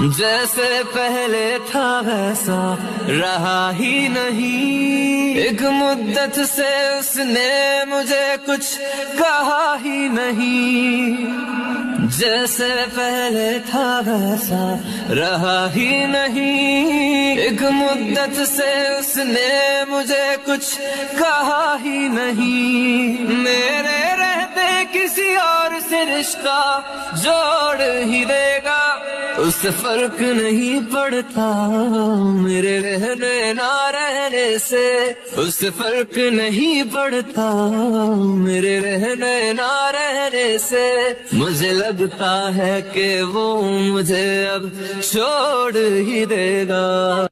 جیسے پہلے تھا ویسا رہا ہی نہیں، ایک مدت سے اس نے مجھے کچھ کہا ہی نہیں، جیسے پہلے تھا ویسا رہا ہی نہیں، ایک مدت سے اس نے مجھے کچھ کہا ہی نہیں، میرے رہتے کسی اور سے رشتہ جوڑ ہی دے گا، اس سے فرق نہیں پڑتا، میرے رہنے نہ رہنے سے اس سے فرق نہیں پڑتا، میرے رہنے نہ رہنے سے مجھے لگتا ہے کہ وہ مجھے اب چھوڑ ہی دے گا۔